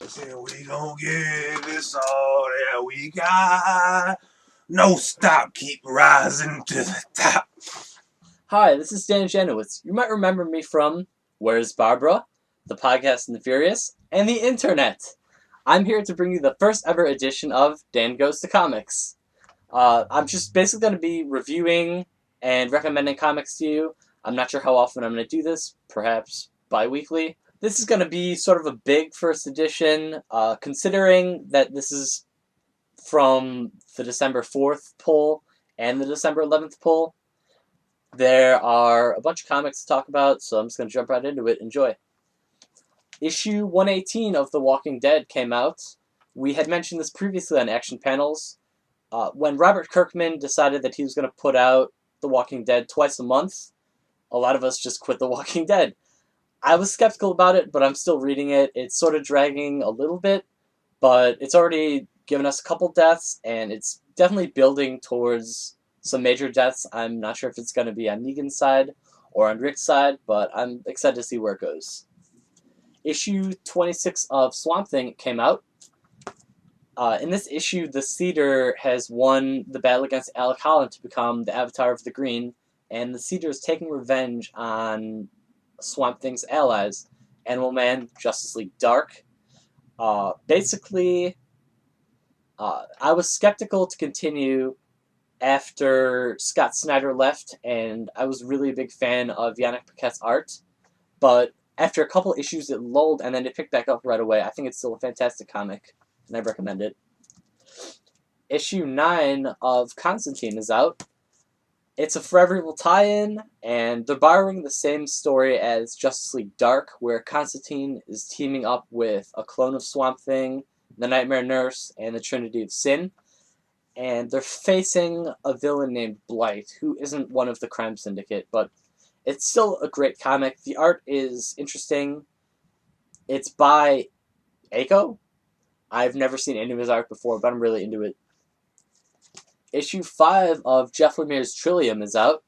Said we gon' give this all that we got. No stop, keep rising to the top. Hi, this is Dan Janowitz. You might remember me from Where's Barbara, the podcast and the Furious, and the internet. I'm here to bring you the first ever edition of Dan Goes to Comics. I'm just basically going to be reviewing and recommending comics to you. I'm not sure how often I'm going to do this, perhaps bi-weekly. This is going to be sort of a big first edition, considering that this is from the December 4th pull and the December 11th pull. There are a bunch of comics to talk about, so I'm just going to jump right into it. Enjoy. Issue 118 of The Walking Dead came out. We had mentioned this previously on Action Panels. When Robert Kirkman decided that he was going to put out The Walking Dead twice a month, a lot of us just quit The Walking Dead. I was skeptical about it, but I'm still reading it. It's sort of dragging a little bit, but it's already given us a couple deaths, and it's definitely building towards some major deaths. I'm not sure if it's going to be on Negan's side or on Rick's side, but I'm excited to see where it goes. Issue 26 of Swamp Thing came out. In this issue, the Cedar has won the battle against Alec Holland to become the Avatar of the Green, and the Cedar is taking revenge on Swamp Thing's allies, Animal Man, Justice League Dark. Basically, I was skeptical to continue after Scott Snyder left, and I was really a big fan of Yannick Paquette's art, but after a couple issues it lulled and then it picked back up right away. I think it's still a fantastic comic, and I recommend it. Issue 9 of Constantine is out. It's a Forever Evil tie-in, and they're borrowing the same story as Justice League Dark, where Constantine is teaming up with a clone of Swamp Thing, the Nightmare Nurse, and the Trinity of Sin. And they're facing a villain named Blight, who isn't one of the crime syndicate, but it's still a great comic. The art is interesting. It's by Aiko. I've never seen any of his art before, but I'm really into it. Issue 5 of Jeff Lemire's Trillium is out.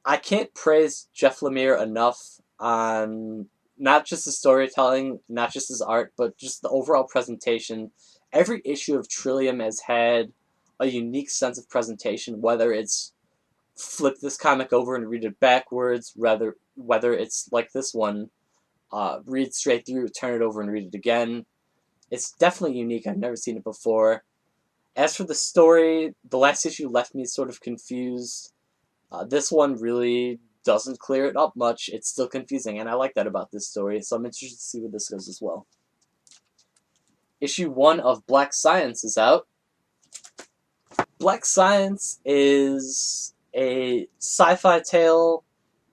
I can't praise Jeff Lemire enough on not just his storytelling, not just his art, but just the overall presentation. Every issue of Trillium has had a unique sense of presentation, whether it's flip this comic over and read it backwards, whether it's like this one, read straight through, turn it over and read it again. It's definitely unique. I've never seen it before. As for the story, the last issue left me sort of confused. This one really doesn't clear it up much. It's still confusing, and I like that about this story, so I'm interested to see where this goes as well. Issue 1 of Black Science is out. Black Science is a sci-fi tale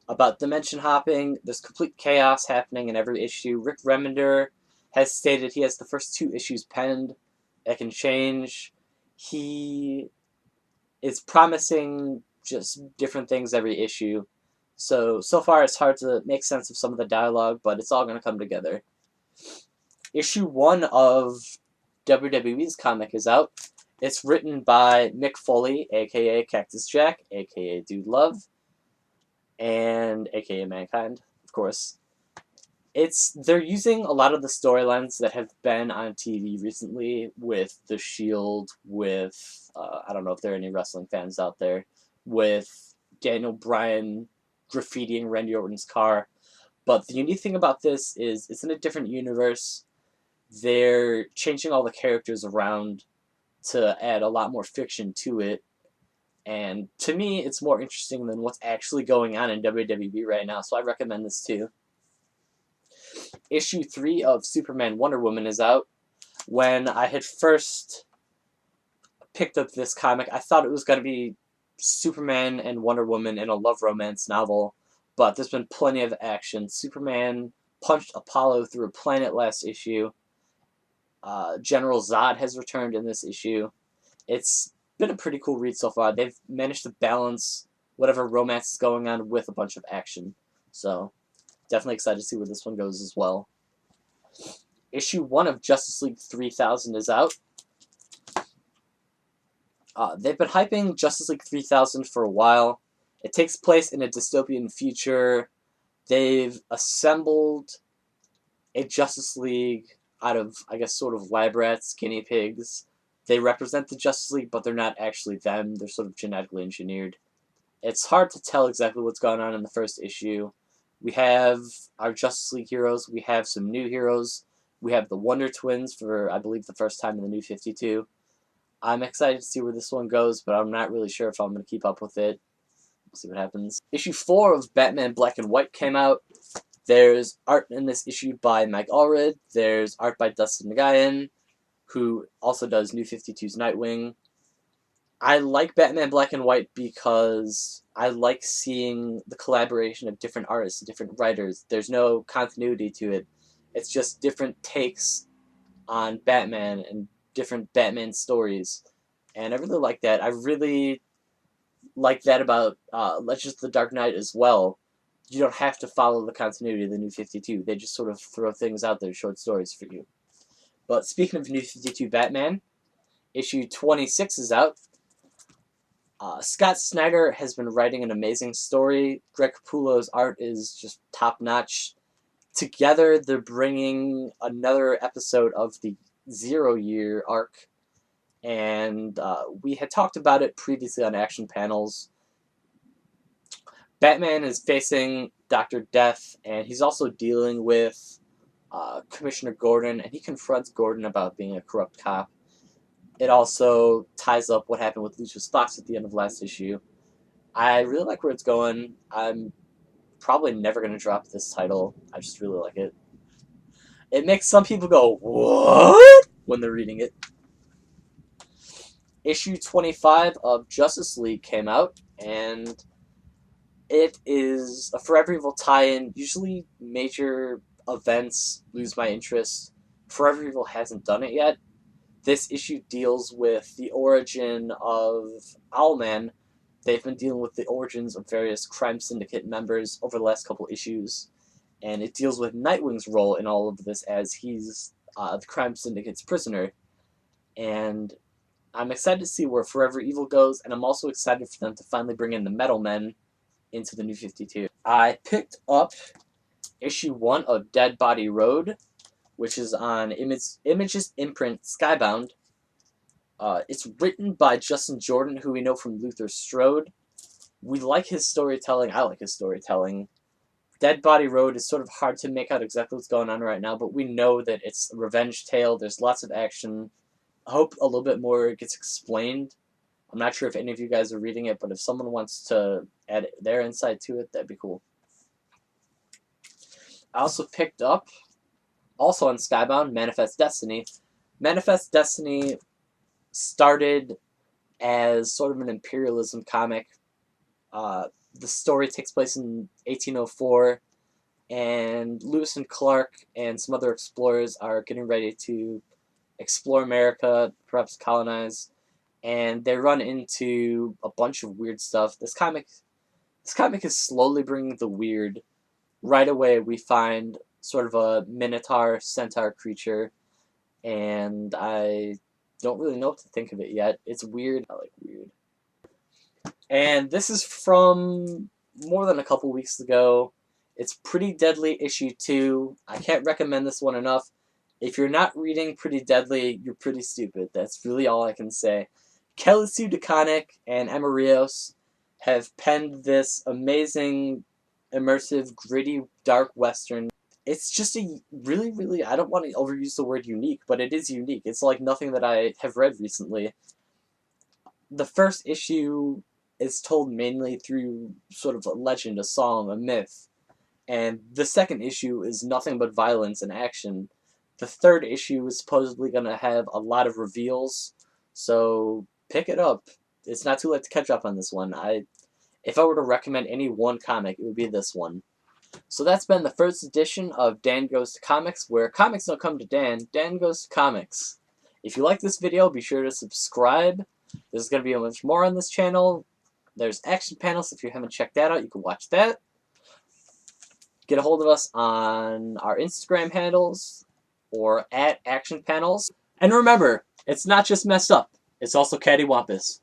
about dimension hopping. There's complete chaos happening in every issue. Rick Remender has stated he has the first 2 issues penned. It can change. He is promising just different things every issue. So far it's hard to make sense of some of the dialogue, but it's all going to come together. Issue 1 of WWE's comic is out. It's written by Mick Foley, a.k.a. Cactus Jack, a.k.a. Dude Love, and a.k.a. Mankind, of course. They're using a lot of the storylines that have been on TV recently with The Shield, with, I don't know if there are any wrestling fans out there, with Daniel Bryan graffitiing Randy Orton's car. But the unique thing about this is it's in a different universe. They're changing all the characters around to add a lot more fiction to it. And to me, it's more interesting than what's actually going on in WWE right now, so I recommend this too. Issue 3 of Superman Wonder Woman is out. When I had first picked up this comic, I thought it was going to be Superman and Wonder Woman in a love romance novel, but there's been plenty of action. Superman punched Apollo through a planet last issue. General Zod has returned in this issue. It's been a pretty cool read so far. They've managed to balance whatever romance is going on with a bunch of action. So, definitely excited to see where this one goes as well. Issue 1 of Justice League 3000 is out. They've been hyping Justice League 3000 for a while. It takes place in a dystopian future. They've assembled a Justice League out of, I guess, sort of lab rats, guinea pigs. They represent the Justice League, but they're not actually them. They're sort of genetically engineered. It's hard to tell exactly what's going on in the first issue. We have our Justice League heroes. We have some new heroes. We have the Wonder Twins for, I believe, the first time in the New 52. I'm excited to see where this one goes, but I'm not really sure if I'm going to keep up with it. We'll see what happens. Issue 4 of Batman Black and White came out. There's art in this issue by Mike Allred. There's art by Dustin McGuigan, who also does New 52's Nightwing. I like Batman Black and White because I like seeing the collaboration of different artists, different writers. There's no continuity to it. It's just different takes on Batman and different Batman stories. And I really like that. I really like that about Legends of the Dark Knight as well. You don't have to follow the continuity of the New 52. They just sort of throw things out there, short stories for you. But speaking of New 52 Batman, issue 26 is out. Scott Snyder has been writing an amazing story. Greg Capullo's art is just top-notch. Together, they're bringing another episode of the 0 Year arc. And we had talked about it previously on Action Panels. Batman is facing Dr. Death, and he's also dealing with Commissioner Gordon, and he confronts Gordon about being a corrupt cop. It also ties up what happened with Lucius Fox at the end of last issue. I really like where it's going. I'm probably never going to drop this title. I just really like it. It makes some people go, "What?" when they're reading it. Issue 25 of Justice League came out, and it is a Forever Evil tie-in. Usually major events lose my interest. Forever Evil hasn't done it yet. This issue deals with the origin of Owlman. They've been dealing with the origins of various crime syndicate members over the last couple issues, and it deals with Nightwing's role in all of this as he's the crime syndicate's prisoner. And I'm excited to see where Forever Evil goes, and I'm also excited for them to finally bring in the Metal Men into the New 52. I picked up issue 1 of Dead Body Road, which is on Image's imprint Skybound. It's written by Justin Jordan, who we know from Luther Strode. We like his storytelling. I like his storytelling. Dead Body Road is sort of hard to make out exactly what's going on right now, but we know that it's a revenge tale. There's lots of action. I hope a little bit more gets explained. I'm not sure if any of you guys are reading it, but if someone wants to add their insight to it, that'd be cool. I also picked up, also on Skybound, Manifest Destiny. Manifest Destiny started as sort of an imperialism comic. The story takes place in 1804, and Lewis and Clark and some other explorers are getting ready to explore America, perhaps colonize, and they run into a bunch of weird stuff. This comic is slowly bringing the weird. Right away, we find sort of a minotaur centaur creature, and I don't really know what to think of it yet. It's weird. I like weird. And this is from more than a couple weeks ago. It's Pretty Deadly issue 2. I can't recommend this one enough. If you're not reading Pretty Deadly, you're pretty stupid. That's really all I can say. Kelly Sue DeConnick and Emma Rios have penned this amazing, immersive, gritty, dark western. It's just a really, really, I don't want to overuse the word unique, but it is unique. It's like nothing that I have read recently. The first issue is told mainly through sort of a legend, a song, a myth. And the second issue is nothing but violence and action. The third issue is supposedly going to have a lot of reveals, so pick it up. It's not too late to catch up on this one. If I were to recommend any one comic, it would be this one. So that's been the first edition of Dan Goes to Comics, where comics don't come to Dan, Dan goes to comics. If you like this video, be sure to subscribe. There's going to be a bunch more on this channel. There's Action Panels. If you haven't checked that out, you can watch that. Get a hold of us on our Instagram handles or at Action Panels. And remember, it's not just messed up, it's also cattywampus.